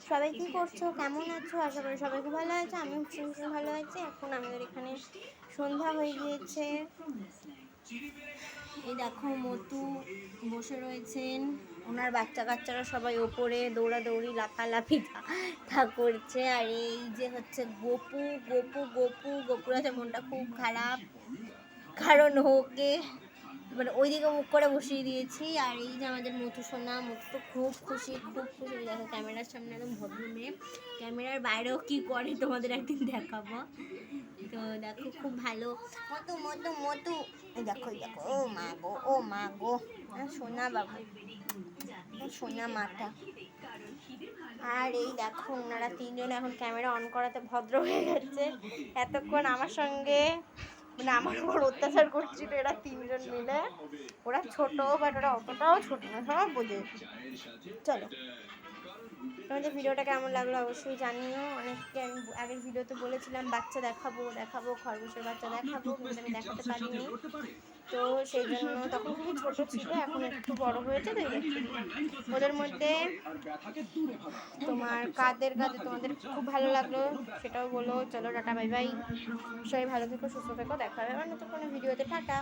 সবাই কী করছো, কেমন আছো? আশা করি সবাই খুব ভালো আছে। আমিও ভীষণ ভালো আছি। এখন আমাদের এখানে সন্ধ্যা হয়ে গিয়েছে। এই দেখো মতু বসে রয়েছেন, ওনার বাচ্চা কাচ্চারা সবাই ওপরে দৌড়াদৌড়ি লাফালাফি তা করছে। আর এই যে হচ্ছে গপু গপু গপু গপুর আছে মনটা খুব খারাপ, কারণ ওকে মানে ওইদিকে মুখ করে বসিয়ে দিয়েছি। আর এই যে আমাদের মধু সোনা, মধু তো খুব খুশি খুব খুশি। দেখো ক্যামেরার সামনে একদম ভদ্র মেয়ে, ক্যামেরার বাইরেও কি করে তোমাদের একদিন দেখাবো। তো দেখো খুব ভালো মধু মধু মধু। দেখো দেখো, ও মা গো ও মা গো, সোনা বাবু, সোনা মাটা। আর এই দেখো ওনারা তিনজন এখন ক্যামেরা অন করাতে ভদ্র হয়ে গেছে। এতক্ষণ আমার সঙ্গে মানে আমার উপর অত্যাচার করছিল এরা তিনজন মিলে। ওরা ছোট, বাট ওরা অতটাও ছোট না, সব বোঝে। চলো, তোমাদের ভিডিওটা কেমন লাগলো অবশ্যই জানিও। অনেককে আমি আগের ভিডিওতে বলেছিলাম বাচ্চা দেখাবো দেখাবো, খরগোশের বাচ্চা দেখাবো, কিন্তু আমি দেখাতে পারিনি। তো সেই জন্য তখন খুবই ছোট ছিল, এখন একটু বড় হয়েছে। তো ওদের মধ্যে তোমার কাদের তোমাদের খুব ভালো লাগলো সেটাও বলো। চলো টাটা বাই বাই, সবাই ভালো থেকো সুস্থ থেকো, দেখা হবে আবার নতুন কোনো ভিডিওতে। টাটা।